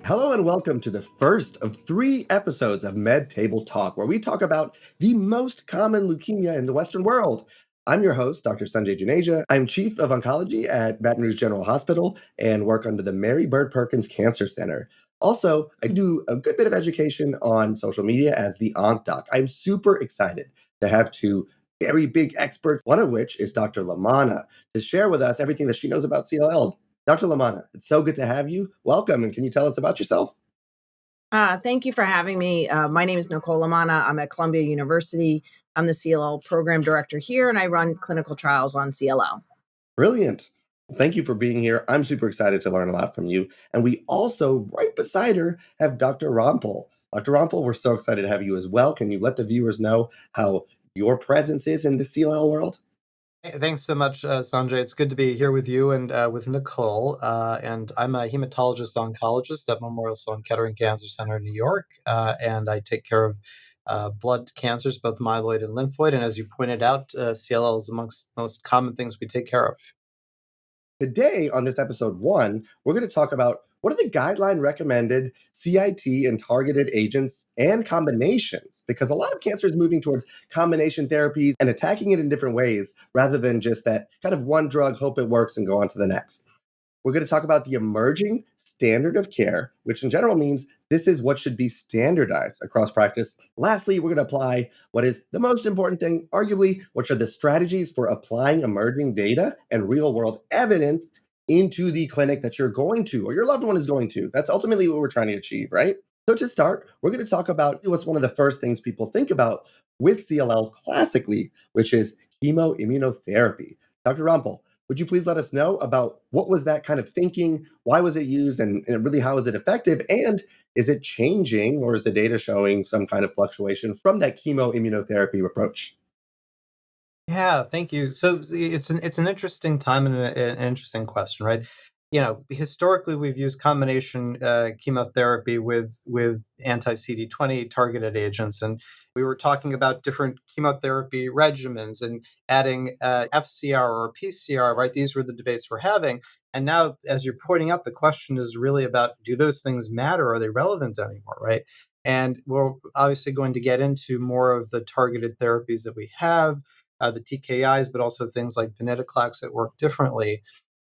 Hello and welcome to the first of 3 episodes of Med Table Talk, where we talk about the most common leukemia in the Western world. I'm your host, Dr. Sanjay Juneja. I'm Chief of Oncology at Baton Rouge General Hospital and work under the Mary Bird Perkins Cancer Center. Also, I do a good bit of education on social media as the Onc Doc. I'm super excited to have two very big experts, one of which is Dr. Lamana, to share with us everything that she knows about CLL. Dr. Lamana, it's so good to have you. Welcome, and can you tell us about yourself? Thank you for having me. My name is Nicole Lamana. I'm at Columbia University. I'm the CLL program director here, and I run clinical trials on CLL. Brilliant. Thank you for being here. I'm super excited to learn a lot from you. And we also, right beside her, have Dr. Rampal. Dr. Rampal, we're so excited to have you as well. Can you let the viewers know how your presence is in the CLL world? Hey, thanks so much, Sanjay. It's good to be here with you and with Nicole. And I'm a hematologist oncologist at Memorial Sloan Kettering Cancer Center in New York. And I take care of blood cancers, both myeloid and lymphoid. And as you pointed out, CLL is amongst the most common things we take care of. Today, on this episode 1, we're going to talk about what are the guideline recommended CIT and targeted agents and combinations, because a lot of cancer is moving towards combination therapies and attacking it in different ways rather than just that kind of one drug, hope it works, and go on to the next. We're going to talk about the emerging standard of care, which in general means this is what should be standardized across practice. Lastly, we're going to apply what is the most important thing, arguably, which are the strategies for applying emerging data and real world evidence into the clinic that you're going to or your loved one is going to. That's ultimately what we're trying to achieve, right? So to start, we're going to talk about what's one of the first things people think about with CLL classically, which is chemoimmunotherapy. Dr. Rampal, would you please let us know about what was that kind of thinking? Why was it used? And really, how is it effective? And is it changing, or is the data showing some kind of fluctuation from that chemoimmunotherapy approach? Yeah, thank you. So it's an interesting time and an interesting question, right? Historically we've used combination chemotherapy with anti-CD20 targeted agents, and we were talking about different chemotherapy regimens and adding FCR or PCR, right? These were the debates we're having, and now, as you're pointing out, the question is really about, do those things matter? Are they relevant anymore, right? And we're obviously going to get into more of the targeted therapies that we have, the TKIs, but also things like venetoclax that work differently.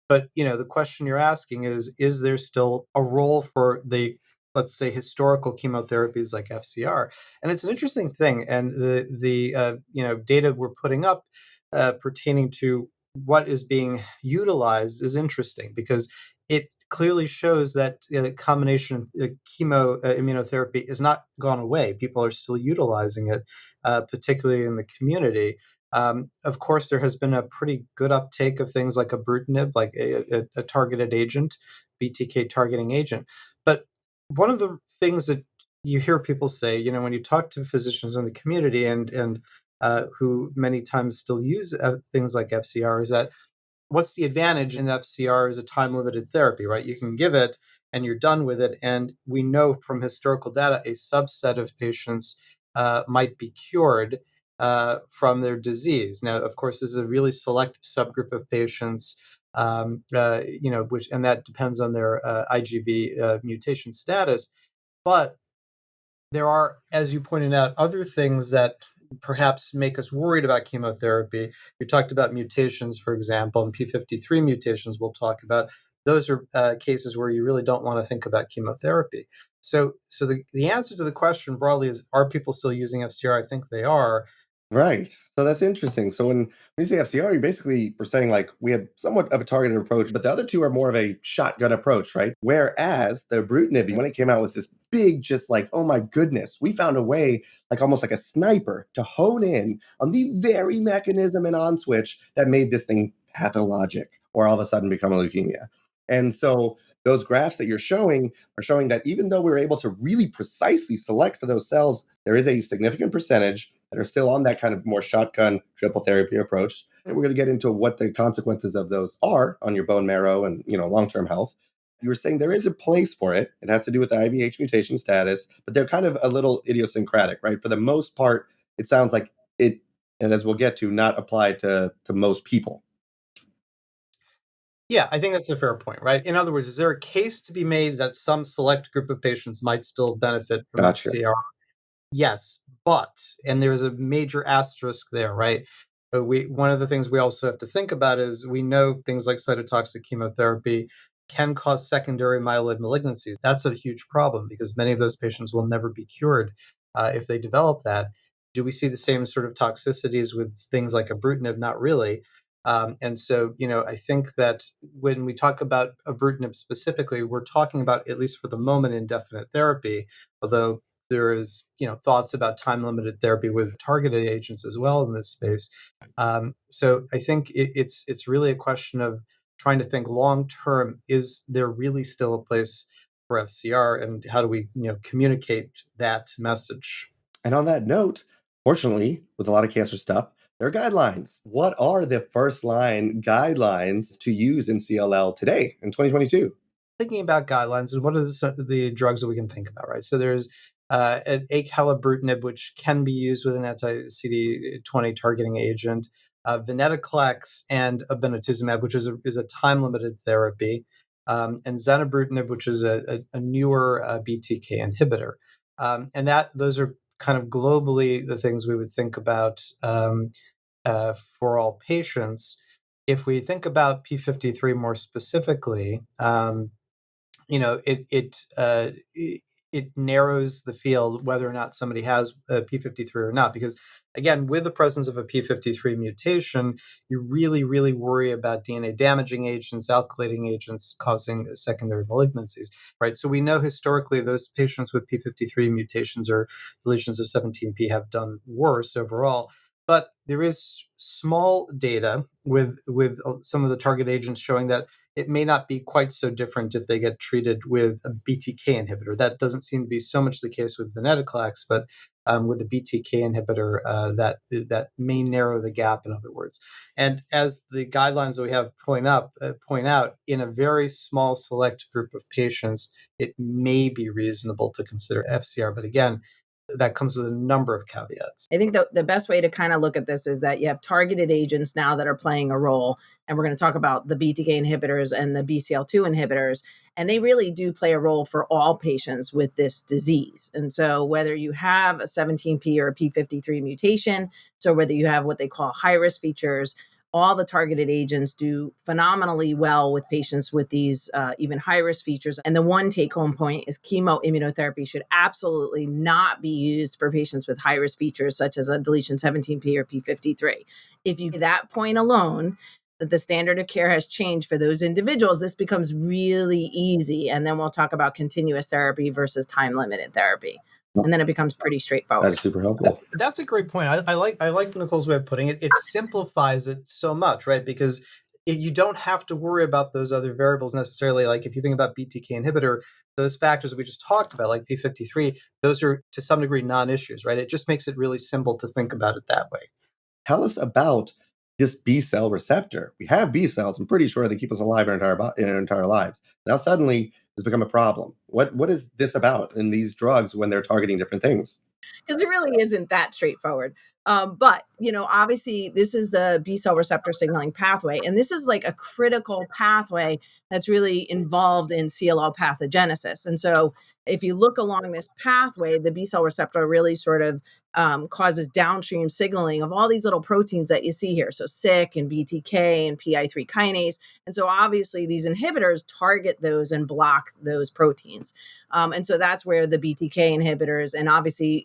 But the question you're asking is there still a role for the, let's say, historical chemotherapies like FCR? And it's an interesting thing, and the data we're putting up pertaining to what is being utilized is interesting because it clearly shows that combination chemo immunotherapy is not gone away. People are still utilizing it, particularly in the community. Of course, there has been a pretty good uptake of things like ibrutinib, like a targeted agent, BTK targeting agent. But one of the things that you hear people say, when you talk to physicians in the community and who many times still use things like FCR, is that what's the advantage in FCR is a time limited therapy, right? You can give it and you're done with it. And we know from historical data, a subset of patients might be cured from their disease. Now, of course, this is a really select subgroup of patients, which and that depends on their IGV mutation status. But there are, as you pointed out, other things that perhaps make us worried about chemotherapy. You talked about mutations, for example, and P53 mutations we'll talk about. Those are cases where you really don't want to think about chemotherapy. So the answer to the question broadly is, are people still using FCR? I think they are. Right. So that's interesting. So when you say FCR, you basically were saying like we have somewhat of a targeted approach, but the other two are more of a shotgun approach, right? Whereas the ibrutinib, when it came out, was this big, just like, oh my goodness, we found a way, like almost like a sniper, to hone in on the very mechanism and on switch that made this thing pathologic or all of a sudden become a leukemia. And so those graphs that you're showing are showing that even though we were able to really precisely select for those cells, there is a significant percentage that are still on that kind of more shotgun triple therapy approach. And we're going to get into what the consequences of those are on your bone marrow and long-term health. You were saying there is a place for it. It has to do with the IVH mutation status, but they're kind of a little idiosyncratic, right? For the most part, it sounds like it, and as we'll get to, not applied to most people. Yeah, I think that's a fair point, right? In other words, is there a case to be made that some select group of patients might still benefit from Gotcha. FCR? Yes, but, and there's a major asterisk there, right? One of the things we also have to think about is we know things like cytotoxic chemotherapy can cause secondary myeloid malignancies. That's a huge problem because many of those patients will never be cured if they develop that. Do we see the same sort of toxicities with things like ibrutinib? Not really. And so, I think that when we talk about ibrutinib specifically, we're talking about, at least for the moment, indefinite therapy, although there is, thoughts about time-limited therapy with targeted agents as well in this space. So I think it's really a question of trying to think long term. Is there really still a place for FCR, and how do we, communicate that message? And on that note, fortunately, with a lot of cancer stuff, there are guidelines. What are the first line guidelines to use in CLL today in 2022? Thinking about guidelines and what are the drugs that we can think about, right? So there's an acalabrutinib, which can be used with an anti-CD20 targeting agent, venetoclax, and obinutuzumab, which is a time-limited therapy, and zanubrutinib, which is a newer BTK inhibitor. And those are kind of globally the things we would think about for all patients. If we think about P53 more specifically, it narrows the field whether or not somebody has a P53 or not. Because again, with the presence of a P53 mutation, you really, really worry about DNA damaging agents, alkylating agents causing secondary malignancies, right? So we know historically those patients with P53 mutations or deletions of 17p have done worse overall. But there is small data with some of the target agents showing that it may not be quite so different if they get treated with a BTK inhibitor. That doesn't seem to be so much the case with venetoclax, but with the BTK inhibitor, that may narrow the gap, in other words. And as the guidelines that we have point out, in a very small select group of patients, it may be reasonable to consider FCR. But again, that comes with a number of caveats. I think the best way to kind of look at this is that you have targeted agents now that are playing a role. And we're going to talk about the BTK inhibitors and the BCL2 inhibitors. And they really do play a role for all patients with this disease. And so whether you have a 17p or a P53 mutation, so whether you have what they call high risk features, all the targeted agents do phenomenally well with patients with these even high-risk features. And the one take-home point is chemoimmunotherapy should absolutely not be used for patients with high-risk features, such as a deletion 17p or P53. If you that point alone, that the standard of care has changed for those individuals, this becomes really easy. And then we'll talk about continuous therapy versus time-limited therapy. And then it becomes pretty straightforward. That is super helpful. That's a great point. I like Nicole's way of putting it. It simplifies it so much, right? Because you don't have to worry about those other variables necessarily. Like if you think about BTK inhibitor, those factors we just talked about, like P53, those are to some degree non-issues, right? It just makes it really simple to think about it that way. Tell us about this B cell receptor. We have B cells. I'm pretty sure they keep us alive in our entire lives. Now suddenly it's become a problem. What is this about in these drugs when they're targeting different things? Because it really isn't that straightforward. But, obviously, this is the B cell receptor signaling pathway. And this is like a critical pathway that's really involved in CLL pathogenesis. And so if you look along this pathway, the B cell receptor really sort of causes downstream signaling of all these little proteins that you see here. So SYK and BTK and PI3 kinase. And so obviously these inhibitors target those and block those proteins. And so that's where the BTK inhibitors and obviously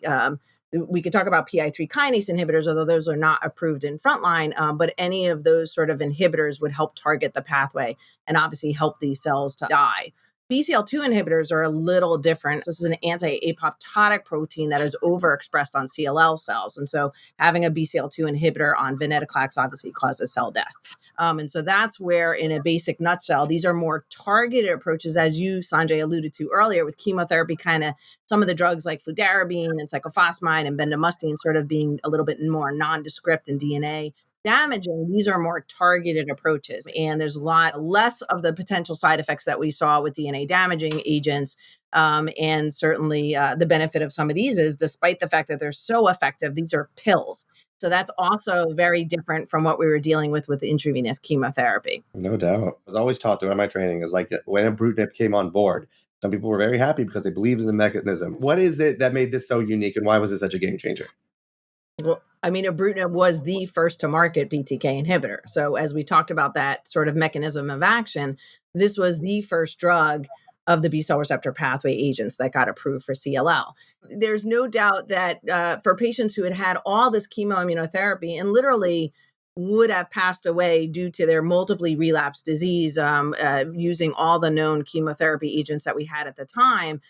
we could talk about PI3 kinase inhibitors, although those are not approved in frontline, but any of those sort of inhibitors would help target the pathway and obviously help these cells to die. BCL2 inhibitors are a little different. This is an anti-apoptotic protein that is overexpressed on CLL cells. And so having a BCL2 inhibitor on venetoclax obviously causes cell death. And so that's where, in a basic nutshell, these are more targeted approaches, as you, Sanjay, alluded to earlier, with chemotherapy, kind of some of the drugs like fludarabine and cyclophosphamide and bendamustine sort of being a little bit more nondescript in DNA damaging. These are more targeted approaches, and there's a lot less of the potential side effects that we saw with DNA damaging agents And certainly the benefit of some of these is, despite the fact that they're so effective, these are pills. So that's also very different from what we were dealing with intravenous chemotherapy. No doubt. I was always taught throughout my training is like when ibrutinib came on board, some people were very happy because they believed in the mechanism. What is it that made this so unique, and why was it such a game changer? Well, I mean, ibrutinib was the first to market BTK inhibitor. So as we talked about that sort of mechanism of action, this was the first drug of the B cell receptor pathway agents that got approved for CLL. There's no doubt that for patients who had had all this chemoimmunotherapy and literally would have passed away due to their multiply relapsed disease using all the known chemotherapy agents that we had at the time,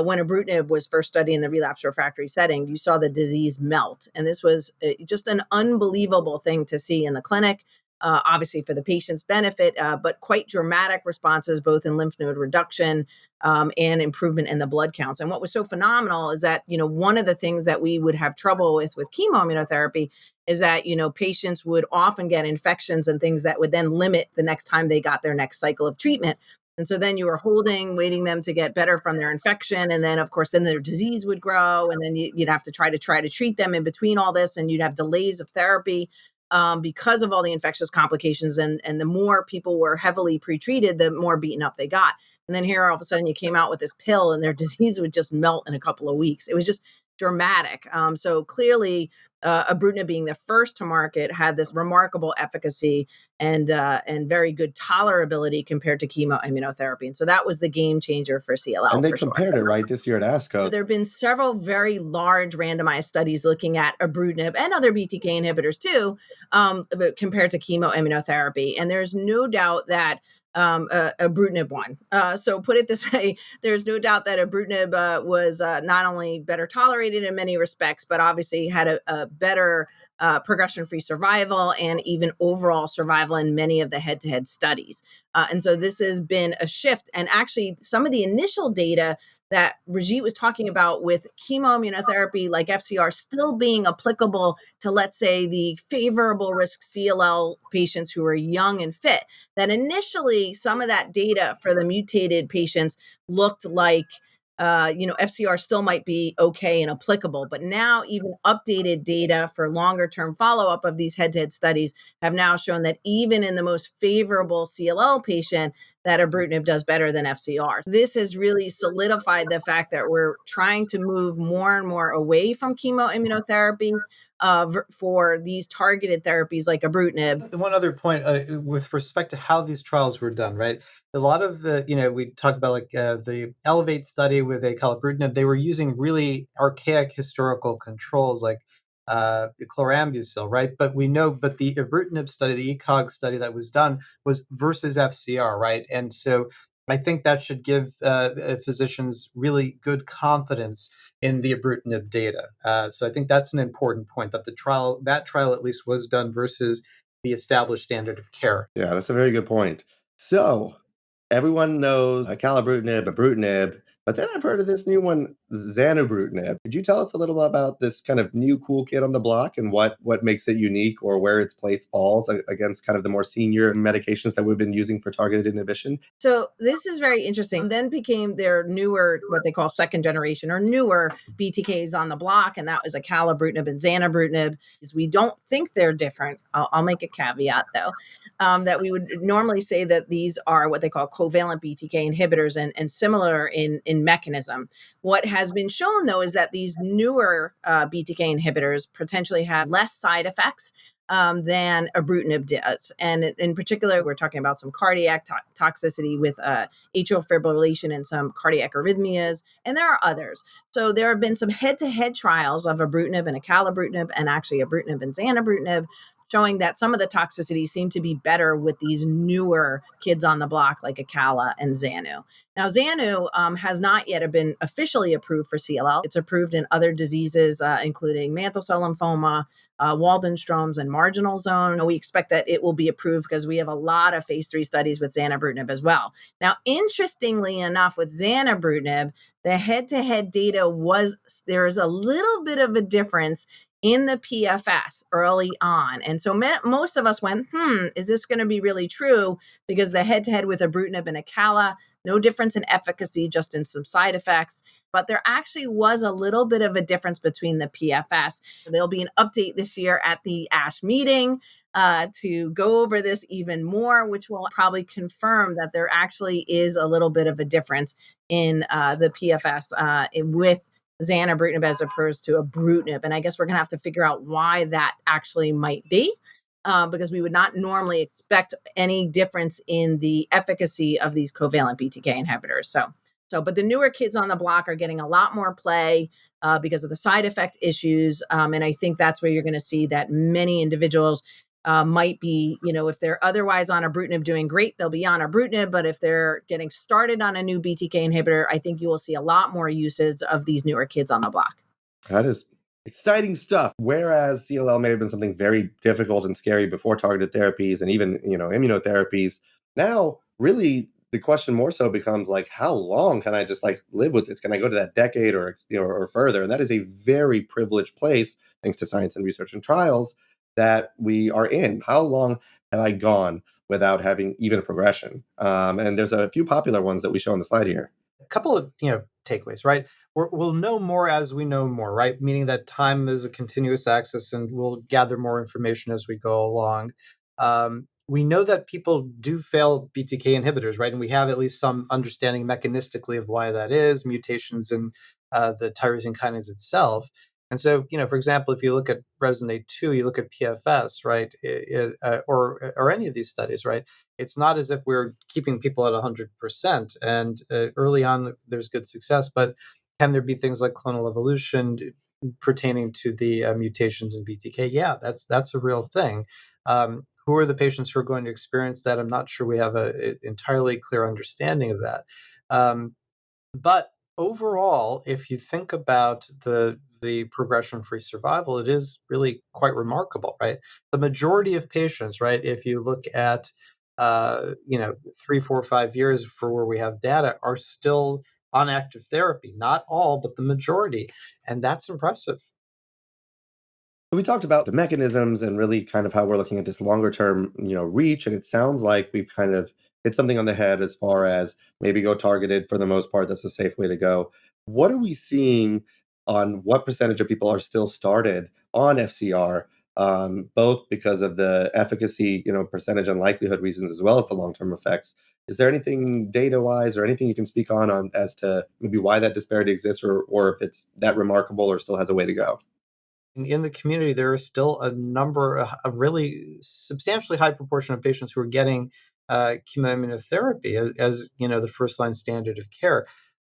when ibrutinib was first studied in the relapse refractory setting, you saw the disease melt. And this was just an unbelievable thing to see in the clinic, obviously for the patient's benefit, but quite dramatic responses, both in lymph node reduction and improvement in the blood counts. And what was so phenomenal is that, one of the things that we would have trouble with chemoimmunotherapy is that, patients would often get infections and things that would then limit the next time they got their next cycle of treatment. And so then you were waiting them to get better from their infection. And then, of course, then their disease would grow. And then you'd have to try to treat them in between all this. And you'd have delays of therapy because of all the infectious complications. And the more people were heavily pretreated, the more beaten up they got. And then here, all of a sudden, you came out with this pill and their disease would just melt in a couple of weeks. It was just dramatic. So clearly, ibrutinib being the first to market had this remarkable efficacy and very good tolerability compared to chemoimmunotherapy. And so that was the game changer for CLL. And they compared it right this year at ASCO. There have been several very large randomized studies looking at ibrutinib and other BTK inhibitors too, compared to chemoimmunotherapy. And there's no doubt that ibrutinib won. So put it this way, there's no doubt that ibrutinib was not only better tolerated in many respects, but obviously had a better progression-free survival and even overall survival in many of the head-to-head studies. And so this has been a shift. And actually, some of the initial data that Rajeet was talking about with chemoimmunotherapy like FCR still being applicable to, let's say, the favorable risk CLL patients who are young and fit, that initially some of that data for the mutated patients looked like FCR still might be okay and applicable, but now even updated data for longer term follow-up of these head-to-head studies have now shown that even in the most favorable CLL patient, that ibrutinib does better than FCR. This has really solidified the fact that we're trying to move more and more away from chemoimmunotherapy for these targeted therapies like ibrutinib. One other point with respect to how these trials were done, right? A lot of we talked about like the Elevate study with acalabrutinib, they were using really archaic historical controls like chlorambucil, right? But the ibrutinib study, the ECOG study that was done was versus FCR, right? And so I think that should give physicians really good confidence in the ibrutinib data. So I think that's an important point, that that trial at least was done versus the established standard of care. Yeah, that's a very good point. So everyone knows acalabrutinib, ibrutinib, but then I've heard of this new one, zanubrutinib. Could you tell us a little bit about this kind of new cool kid on the block and what makes it unique or where its place falls against kind of the more senior medications that we've been using for targeted inhibition? So this is very interesting. Then became their newer, what they call second generation or newer BTKs on the block, and that was acalabrutinib and zanubrutinib. We don't think they're different. I'll make a caveat though, that we would normally say that these are what they call covalent BTK inhibitors and similar in mechanism. What has been shown though is that these newer BTK inhibitors potentially have less side effects than ibrutinib does. And in particular, we're talking about some cardiac toxicity with atrial fibrillation and some cardiac arrhythmias, and there are others. So there have been some head-to-head trials of ibrutinib and acalabrutinib, and actually ibrutinib and zanubrutinib, showing that some of the toxicities seem to be better with these newer kids on the block like acala and zanu. Now, zanu has not yet been officially approved for CLL. It's approved in other diseases, including mantle cell lymphoma, Waldenstrom's, and marginal zone. We expect that it will be approved because we have a lot of phase 3 studies with zanubrutinib as well. Now, interestingly enough, with zanubrutinib, the head-to-head data there is a little bit of a difference in the PFS early on. And so most of us went, is this going to be really true? Because the head-to-head with ibrutinib and acala, no difference in efficacy, just in some side effects. But there actually was a little bit of a difference between the PFS. There'll be an update this year at the ASH meeting to go over this even more, which will probably confirm that there actually is a little bit of a difference in the PFS with zanubrutinib as opposed to ibrutinib. And I guess we're going to have to figure out why that actually might be. Because we would not normally expect any difference in the efficacy of these covalent BTK inhibitors. But the newer kids on the block are getting a lot more play because of the side effect issues. And I think that's where you're going to see that many individuals might be, if they're otherwise on ibrutinib doing great, they'll be on ibrutinib. But if they're getting started on a new BTK inhibitor, I think you will see a lot more usage of these newer kids on the block. That is exciting stuff. Whereas CLL may have been something very difficult and scary before targeted therapies and even, immunotherapies, now really the question more so becomes like, how long can I just live with this? Can I go to that decade or further? And that is a very privileged place, thanks to science and research and trials, that we are in. How long have I gone without having even a progression? And there's a few popular ones that we show on the slide here. A couple of takeaways, right? We'll know more as we know more, right? Meaning that time is a continuous axis, and we'll gather more information as we go along. We know that people do fail BTK inhibitors, right? And we have at least some understanding mechanistically of why that is, mutations in the tyrosine kinase itself. And so, for example, if you look at Resonate-2, you look at PFS, right, or any of these studies, right, it's not as if we're keeping people at 100%. And early on, there's good success, but can there be things like clonal evolution pertaining to the mutations in BTK? Yeah, that's a real thing. Who are the patients who are going to experience that? I'm not sure we have an entirely clear understanding of that. But overall, if you think about the progression-free survival, it is really quite remarkable, right? The majority of patients, right, if you look at 3, 4, 5 years for where we have data, are still on active therapy. Not all, but the majority, and that's impressive. We talked about the mechanisms and really kind of how we're looking at this longer term, reach. And it sounds like we've kind of hit something on the head as far as maybe go targeted for the most part. That's a safe way to go. What are we seeing on what percentage of people are still started on FCR, both because of the efficacy, percentage and likelihood reasons, as well as the long-term effects? Is there anything data-wise or anything you can speak on as to maybe why that disparity exists or if it's that remarkable or still has a way to go? In the community, there is still a really substantially high proportion of patients who are getting chemoimmunotherapy as the first-line standard of care.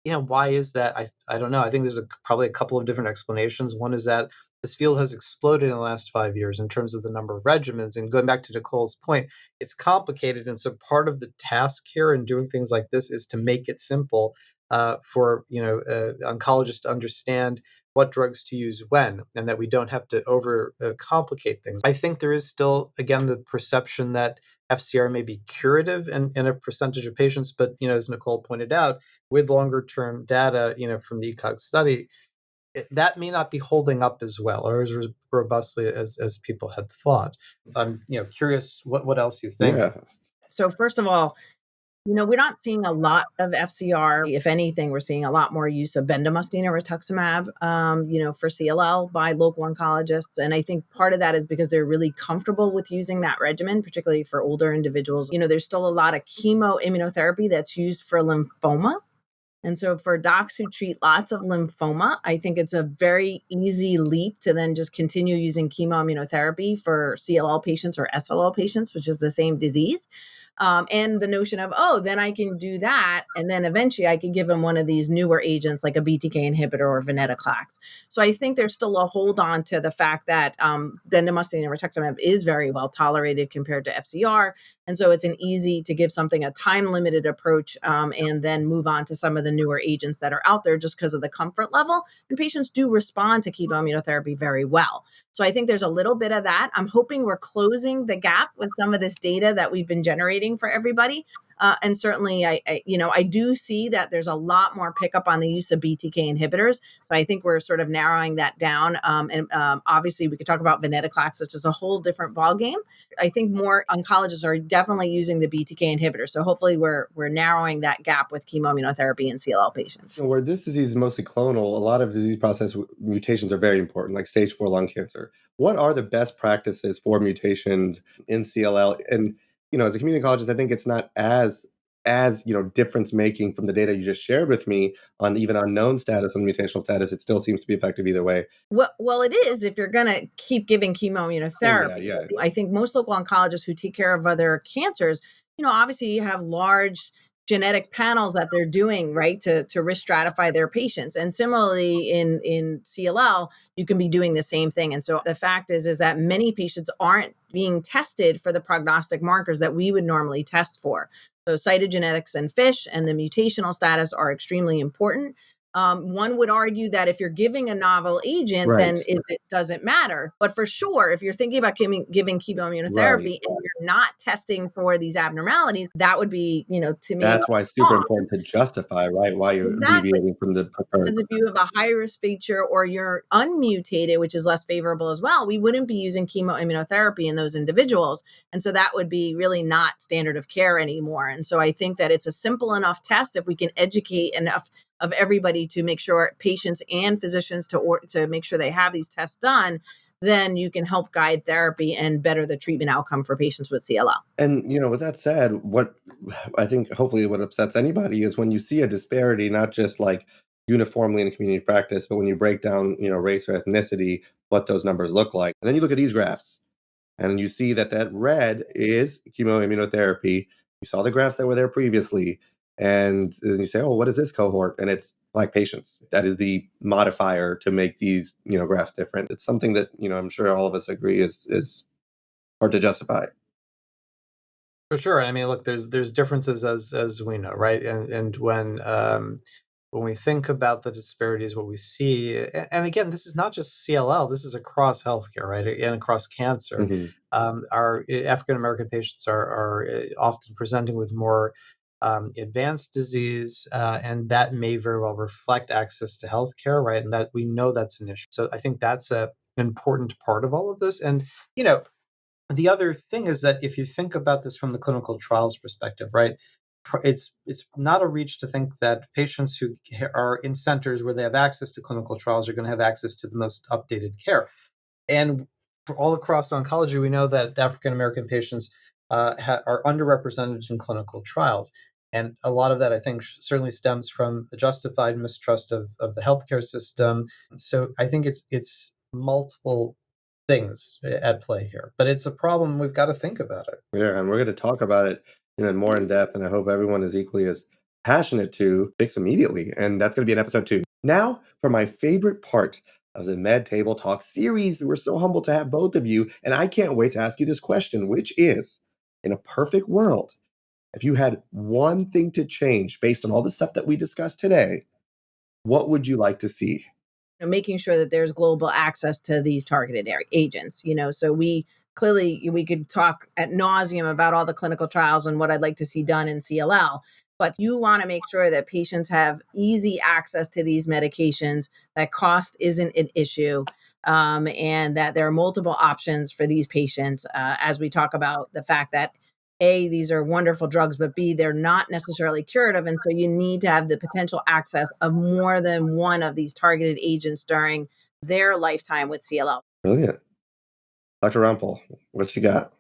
Why is that? I don't know. I think there's probably a couple of different explanations. One is that this field has exploded in the last 5 years in terms of the number of regimens. And going back to Nicole's point, it's complicated. And so part of the task here in doing things like this is to make it simple for oncologists to understand what drugs to use when, and that we don't have to over complicate things. I think there is still, again, the perception that FCR may be curative in a percentage of patients, but as Nicole pointed out, with longer term data, from the ECOG study, that may not be holding up as well or as robustly as people had thought. I'm curious what else you think. Yeah. So first of all, we're not seeing a lot of FCR. If anything, we're seeing a lot more use of bendamustine or rituximab, for CLL by local oncologists. And I think part of that is because they're really comfortable with using that regimen, particularly for older individuals. There's still a lot of chemoimmunotherapy that's used for lymphoma. And so for docs who treat lots of lymphoma, I think it's a very easy leap to then just continue using chemoimmunotherapy for CLL patients or SLL patients, which is the same disease. And the notion of, then I can do that. And then eventually I can give them one of these newer agents like a BTK inhibitor or venetoclax. So I think there's still a hold on to the fact that bendamustine and rituximab is very well tolerated compared to FCR. And so it's an easy to give something a time-limited approach and then move on to some of the newer agents that are out there just because of the comfort level. And patients do respond to chemoimmunotherapy very well. So I think there's a little bit of that. I'm hoping we're closing the gap with some of this data that we've been generating challenging for everybody. And certainly, I do see that there's a lot more pickup on the use of BTK inhibitors. So I think we're sort of narrowing that down. And obviously, we could talk about venetoclax, which is a whole different ballgame. I think more oncologists are definitely using the BTK inhibitor. So hopefully, we're narrowing that gap with chemoimmunotherapy in CLL patients. So where this disease is mostly clonal, a lot of disease process mutations are very important, like stage 4 lung cancer. What are the best practices for mutations in CLL? And as a community oncologist, I think it's not as difference making from the data you just shared with me on even unknown status and mutational status. It still seems to be effective either way. Well, it is if you're going to keep giving Oh, chemoimmunotherapy. yeah. I think most local oncologists who take care of other cancers, obviously you have large genetic panels that they're doing, right, to risk stratify their patients. And similarly in CLL, you can be doing the same thing. And so the fact is that many patients aren't being tested for the prognostic markers that we would normally test for. So cytogenetics and FISH and the mutational status are extremely important. One would argue that if you're giving a novel agent, Right. then it doesn't matter. But for sure, if you're thinking about giving chemoimmunotherapy Right. and you're not testing for these abnormalities, that would be, to me, That's why it's super important to justify, right, why you're exactly. deviating from the preferred. Because if you have a high risk feature or you're unmutated, which is less favorable as well, we wouldn't be using chemoimmunotherapy in those individuals. And so that would be really not standard of care anymore. And so I think that it's a simple enough test if we can educate enough of everybody to make sure patients and physicians to make sure they have these tests done, then you can help guide therapy and better the treatment outcome for patients with CLL. And with that said, what I think hopefully what upsets anybody is when you see a disparity, not just like uniformly in community practice, but when you break down, race or ethnicity, what those numbers look like. And then you look at these graphs and you see that red is chemoimmunotherapy. You saw the graphs that were there previously. And then you say, oh, what is this cohort? And it's Black patients. That is the modifier to make these, graphs different. It's something that, I'm sure all of us agree is hard to justify. For sure. I mean, look, there's differences as we know, right? And when we think about the disparities, what we see, and again, this is not just CLL, this is across healthcare, right, and across cancer. Mhm. Our African American patients are often presenting with more advanced disease, and that may very well reflect access to healthcare, right? And that we know that's an issue. So I think that's an important part of all of this. And the other thing is that if you think about this from the clinical trials perspective, right, it's not a reach to think that patients who are in centers where they have access to clinical trials are going to have access to the most updated care. And for all across oncology, we know that African American patients are underrepresented in clinical trials. And a lot of that, I think, certainly stems from a justified mistrust of the healthcare system. So I think it's multiple things at play here, but it's a problem. We've got to think about it. Yeah, and we're going to talk about it, more in depth, and I hope everyone is equally as passionate to fix immediately. And that's going to be in episode 2. Now, for my favorite part of the Med Table Talk series, we're so humbled to have both of you, and I can't wait to ask you this question, which is, in a perfect world, if you had one thing to change based on all the stuff that we discussed today, what would you like to see? Making sure that there's global access to these targeted agents. So we could talk at nauseum about all the clinical trials and what I'd like to see done in CLL, but you want to make sure that patients have easy access to these medications, that cost isn't an issue, and that there are multiple options for these patients, as we talk about the fact that A, these are wonderful drugs, but B, they're not necessarily curative. And so you need to have the potential access of more than one of these targeted agents during their lifetime with CLL. Brilliant. Dr. Rumpel, what you got?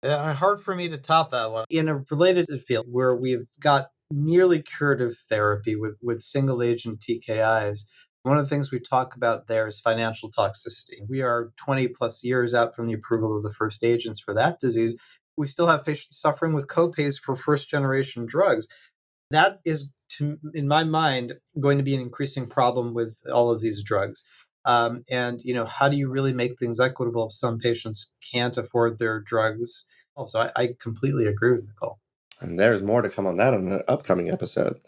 Hard for me to top that one. In a related field where we've got nearly curative therapy with single agent TKIs, one of the things we talk about there is financial toxicity. We are 20 plus years out from the approval of the first agents for that disease. We still have patients suffering with copays for first generation drugs. That is, in my mind, going to be an increasing problem with all of these drugs. And how do you really make things equitable if some patients can't afford their drugs? Also, I completely agree with Nicole. And there's more to come on that in an upcoming episode.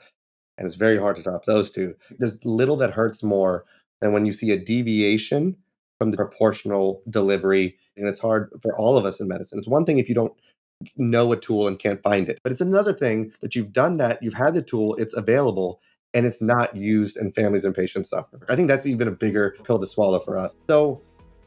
And it's very hard to top those two. There's little that hurts more than when you see a deviation from the proportional delivery. And it's hard for all of us in medicine. It's one thing if you don't know a tool and can't find it. But it's another thing that you've done that, you've had the tool, it's available, and it's not used and families and patients suffer. I think that's even a bigger pill to swallow for us. So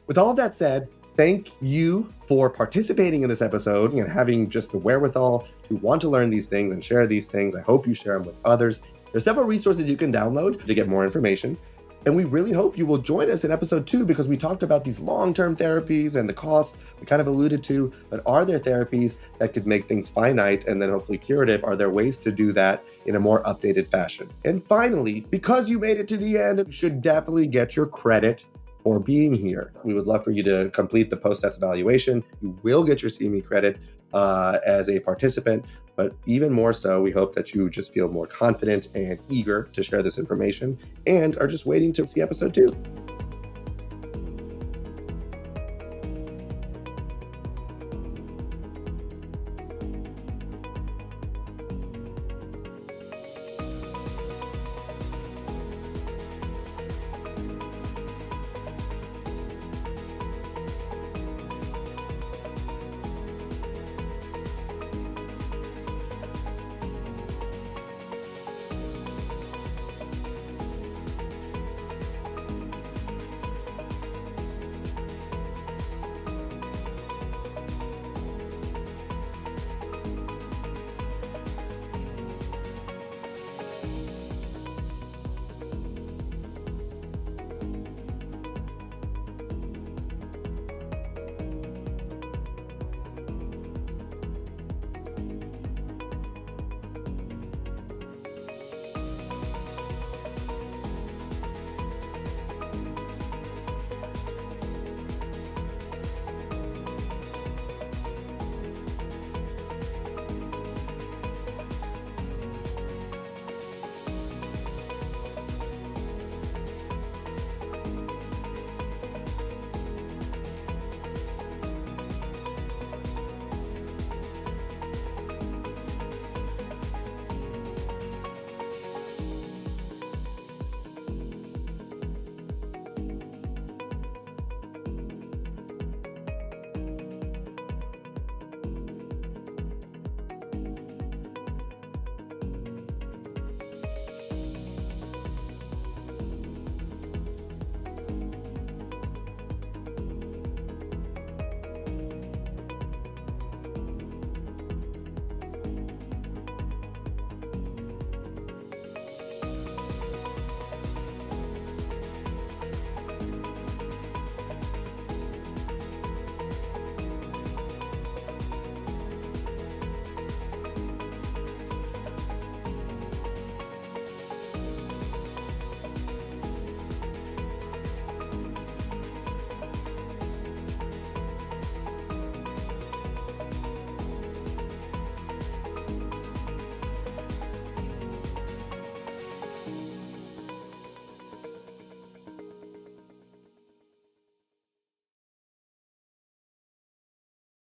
with all of that said, thank you for participating in this episode and having just the wherewithal to want to learn these things and share these things. I hope you share them with others. There's several resources you can download to get more information. And we really hope you will join us in episode 2 because we talked about these long-term therapies and the cost we kind of alluded to, but are there therapies that could make things finite and then hopefully curative? Are there ways to do that in a more updated fashion? And finally, because you made it to the end, you should definitely get your credit for being here. We would love for you to complete the post-test evaluation. You will get your CME credit as a participant, but even more so, we hope that you just feel more confident and eager to share this information and are just waiting to see episode 2.